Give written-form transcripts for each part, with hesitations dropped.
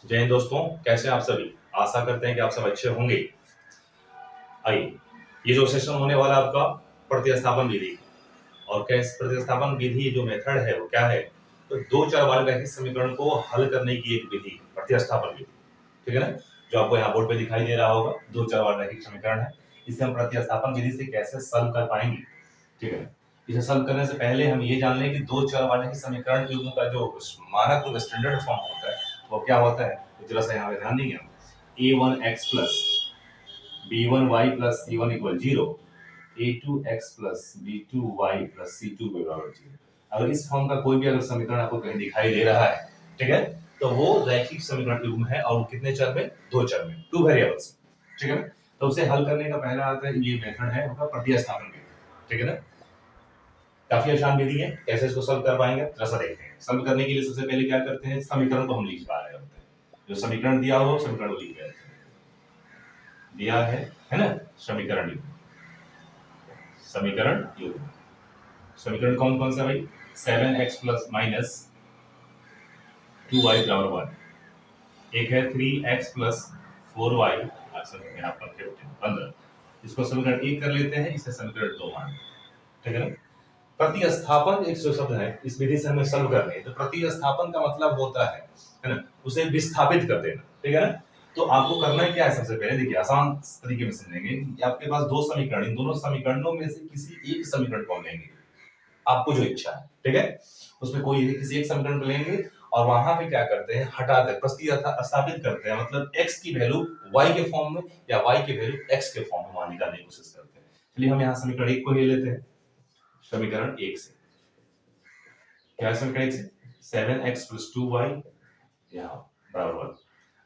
जय हिंद दोस्तों, कैसे हैं आप सभी। आशा करते हैं कि आप सब अच्छे होंगे। आइए, ये जो सेशन होने वाला है आपका प्रतिस्थापन विधि और कैसे प्रतिस्थापन विधि जो मेथड है वो क्या है, तो दो चर वाले रैखिक समीकरण को हल करने की एक विधि प्रतिस्थापन विधि, ठीक है ना। जो आपको यहाँ बोर्ड पे दिखाई दे रहा होगा, दो चर वाले रैखिक समीकरण है। इसे हम प्रतिस्थापन विधि से कैसे सॉल्व कर पाएंगे, ठीक है। इसे सॉल्व करने से पहले हम ये जान लें कि दो चर वाले रैखिक समीकरण के का जो मानक रूप स्टैंडर्ड फॉर्म होता है वो क्या होता है, तो जरा सा यहाँ पे ध्यान देंगे। a1x plus b1y plus c1 equal 0, a2x plus b2y plus c2 के बराबर 0। अगर इस फॉर्म का कोई भी अगर समीकरण आपको कहीं दिखाई दे रहा है, ठीक है, तो वो रैखिक समीकरण युग्म है और वो कितने चर में, दो चर में, टू वेरिएबल्स, ठीक है ना। तो उसे हल करने का पहला आता है ये मेथड है उसका प्रतिस्थापन विधि, ठीक है ना। काफी आसान विधि है, कैसे इसको सॉल्व कर पाएंगे जरा देखते हैं। सॉल्व करने के लिए सबसे पहले क्या करते हैं, समीकरण को हम लिख पा रहे होते हैं। जो समीकरण दिया हो समीकरण को लिख देते हैं। दिया है ना, समीकरण युग्म, समीकरण युग्म, समीकरण कौन कौन सा भाई, 7x प्लस माइनस 2y बराबर 1, एक है 3x प्लस 4y यहाँ पर 15। इसको समीकरण एक कर लेते हैं, इसे समीकरण दो मान, ठीक है ना। प्रतिस्थापन एक जो शब्द है इस विधि से हमें सॉल्व करनी है, तो प्रतिस्थापन का मतलब होता है ना, उसे विस्थापित कर देना, ठीक है ना। तो आपको करना क्या है, सबसे पहले देखिए आसान तरीके में समझेंगे कि आपके पास दो समीकरण, इन दोनों समीकरणों में से किसी एक समीकरण को लेंगे, आपको जो इच्छा है, ठीक है। उसमें कोई किसी एक समीकरण को लेंगे और वहां पे क्या करते हैं, हटाते प्रतिस्थापित करते हैं, मतलब x की वैल्यू y के फॉर्म में या y की वैल्यू x के फॉर्म में वहां निकालने की कोशिश करते हैं। चलिए हम यहाँ समीकरण एक को ले लेते हैं। समीकरण एक से क्या, समीकरण एक से 7x प्लस 2y यहाँ बराबर 1।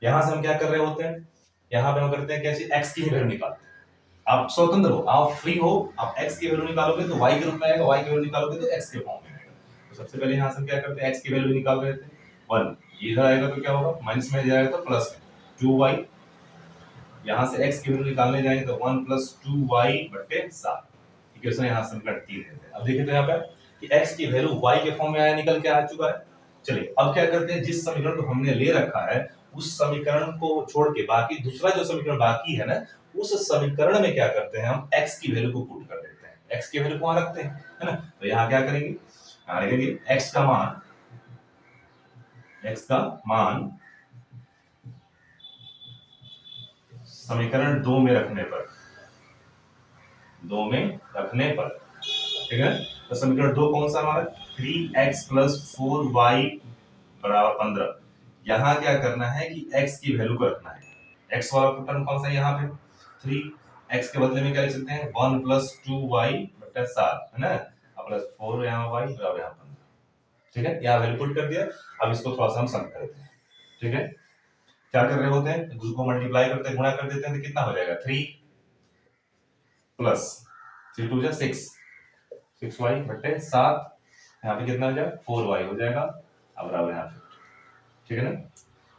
यहाँ से हम क्या कर रहे होते हैं, यहाँ पे हम करते हैं कैसे, x की वैल्यू निकालते हैं। आप स्वतंत्र हो, आप फ्री हो, आप x की वैल्यू निकालोगे तो y के रूप में आएगा, y की वैल्यू निकालोगे तो x के फॉर्म में आएगा। तो सबसे पहले यहाँ से हम क्या करते हैं, x की वैल्यू निकाल रहे थे 1, इधर आएगा तो क्या होगा, माइनस में जाएगा तो प्लस में 2y, यहाँ से x की वैल्यू निकालने जाएंगे तो 1 प्लस 2y बटे 7। इक्वेशन यहाँ से हम करते हैं। अब देखिए तो यहाँ पे कि x की वैल्यू y के फॉर्म में आया, निकल के आ चुका है। चलिए अब क्या करते हैं, जिस समीकरण को हमने ले रखा है उस समीकरण को छोड़ के बाकी दूसरा जो समीकरण बाकी है ना, उस समीकरण में क्या करते हैं, हम x की वैल्यू को पुट कर देते हैं। x की वैल्यू कहां रखते हैं, है ना। तो यहाँ क्या करेंगे, यहाँ लिखेंगे x का मान, x का मान समीकरण दो में रखने पर, दो में रखने पर, ठीक है। तो समीकरण दो कौन सा हमारा, 3x प्लस 4y बराबर 15। यहाँ क्या करना है कि x की वैल्यू को रखना है। x वाला टर्म कौन सा है यहाँ पे, 3x के बदले में क्या लिख सकते हैं, 1 प्लस 2y बटा 7, है ना, प्लस 4 यहाँ y बराबर यहाँ 15, ठीक है। यहाँ वैल्यू पुट कर दिया। अब इसको थोड़ा सा हम सम करते हैं, ठीक है। क्या कर रहे होते हैं, उसको मल्टीप्लाई करते हैं, गुणा कर देते हैं तो कितना हो जाएगा, 3 प्लस 3 2 6, 6y बटे 7, यहाँ पे कितना हो जाएगा, 4y हो जाएगा, अब बराबर यहाँ पे, ठीक है ना।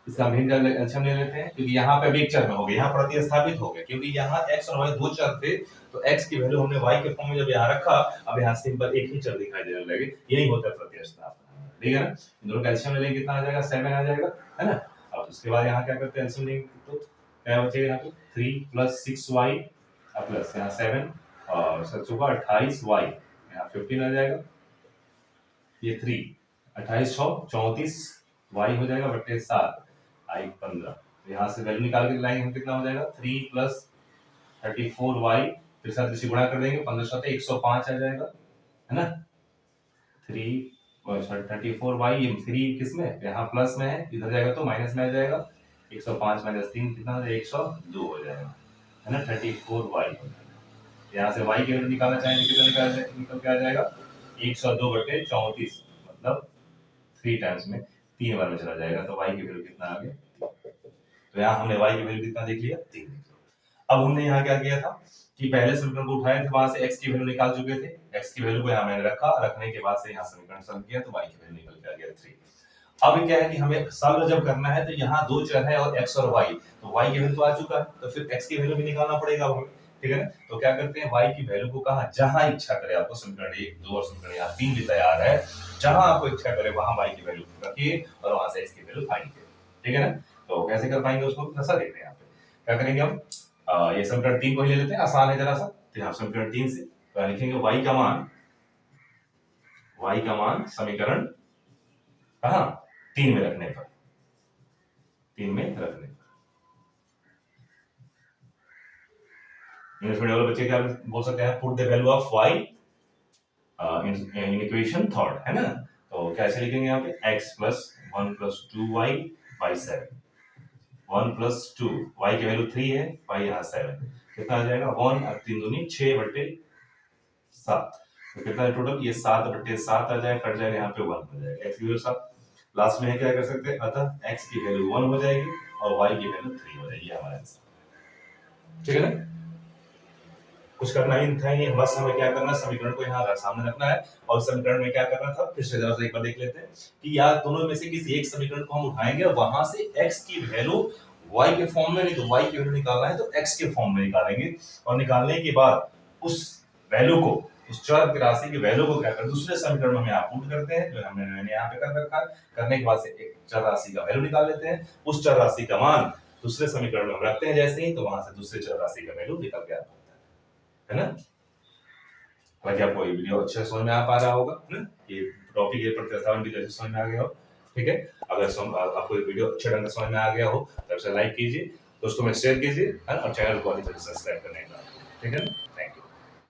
इसका हम एल्सियम ले लेते हैं, क्योंकि यहाँ पे भी एक चर में हो गया, यहाँ प्रतिस्थापित हो गया, क्योंकि यहाँ x और y दो चर थे, तो x की वैल्यू हमने y के फॉर्म में जब यहाँ रखा, अब यहाँ सिंपल एक ही चर दिखाई देने लगे, यही होता है प्रतिस्थापन, ठीक है ना। इन दोनों का एल्सियम ले लेंगे, कितना आ जाएगा, 7 आ जाएगा, है ना। अब उसके बाद यहाँ क्या करते हैं, एल्सियम लेंगे तो क्या बचेगा, यहाँ पे 3 प्लस 6y प्लस यहाँ 7 और 7 होगा 28y, यहाँ 15 आ जाएगा, ये 3 28 6 34 y हो जाएगा बटे 7 आई 15। यहाँ से वैल्यू निकाल के लाएंगे हम, कितना हो जाएगा, 3 प्लस 34y, फिर साथ इसे गुणा कर देंगे, 15 साथ 105 आ जाएगा, है ना। 34y, ये 3 किस में, यहाँ प्लस में है, इधर जाएगा तो माइनस में आ जाएगा, 105 माइनस 3 कितना हो जाएगा, 102 हो जाएगा, है ना। 34y यहाँ से y की वैल्यू निकालना चाहेंगे, कितना निकल के आ जाएगा, 102 बटे 34, मतलब 3 टाइम्स में 3 बार में चला जाएगा, तो y की वैल्यू कितना आ गया। तो यहाँ हमने y की वैल्यू कितना देख लिया, 3। अब हमने यहाँ क्या किया था कि पहले समीकरण को उठाए थे, वहां से x की वैल्यू निकाल चुके थे, x की वैल्यू को यहाँ मैंने रखा, रखने के बाद से यहाँ समीकरण सॉल्व किया तो y की वैल्यू निकल के आ गया 3। अब क्या है कि हमें सॉल्व जब करना है तो यहाँ दो चर है और x और y, तो y की वैल्यू तो आ चुका है, तो फिर x की वैल्यू भी निकालना पड़ेगा हमें, ठीक है ना। तो क्या करते हैं, y की वैल्यू को कहा, जहां इच्छा करे आपको, समीकरण 1 2 और समीकरण यहाँ 3 भी तैयार है, जहां आपको इच्छा करे वहां y की वैल्यू रखिए और वहां से x की वैल्यू फाइंड कीजिए, ठीक है ना। तो कैसे कर पाएंगे उसको, ऐसा देखते हैं यहाँ पे क्या करेंगे हम। ये समीकरण 3 को ही ले लेते हैं, आसान है जरा सा। तो यहाँ समीकरण 3 से तो यहाँ लिखेंगे y का मान समीकरण कहाँ 3 में रखने पर, 3 में रखने पर। इंग्लिश मीडियम वाले बच्चे क्या बोल सकते हैं, put the value of y in equation third, है ना। तो कैसे लिखेंगे यहाँ पे x plus 1 plus 2y by 7, 1 plus 2, y की वैल्यू 3 है, y यहाँ 7, कितना आ जाएगा 1 और 3 दूनी 6/7, तो कितना है टोटल, ये 7/7 आ जाएगा, कट जाएगा यहाँ पे 1 हो जाएगा, x की वैल्यू 7, लास्ट में क्या कर सकते हैं, अतः x की वैल्यू 1 हो जाएगी और y की वैल्यू 3 हो जाएगी, हमारा आंसर। ठीक है ना, कुछ करना ही था नहीं, बस हमें क्या करना है, समीकरण को यहाँ सामने रखना है और समीकरण में क्या करना था, फिर से जरा सा एक बार देख लेते हैं कि यार दोनों में से किसी एक समीकरण को हम उठाएंगे और वहां से x की वैल्यू y के फॉर्म में, नहीं तो y की वैल्यू निकालना है तो x के फॉर्म में निकालेंगे, और निकालने के बाद उस वैल्यू को, उस चर की राशि की वैल्यू को क्या करते हैं, दूसरे समीकरण में हम यहाँ पुट करते हैं, जो मैंने यहाँ पे कर रखा है। करने के बाद से एक चर राशि का वैल्यू निकाल लेते हैं, उस चर राशि का मान दूसरे समीकरण में हम रखते हैं जैसे ही, तो वहां से दूसरे चर राशि का वैल्यू निकल के आता है ना। बाकी आपको ये वीडियो अच्छा समझ में आ पा रहा होगा ना, ये टॉपिक ये प्रत्यास्थापन भी जैसे समझ में आ गया हो। ठीक है, अगर आपको ये वीडियो अच्छे ढंग से समझ में आ गया हो तो इसे लाइक कीजिए, दोस्तों में शेयर कीजिए और चैनल को सब्सक्राइब करने का। ठीक है।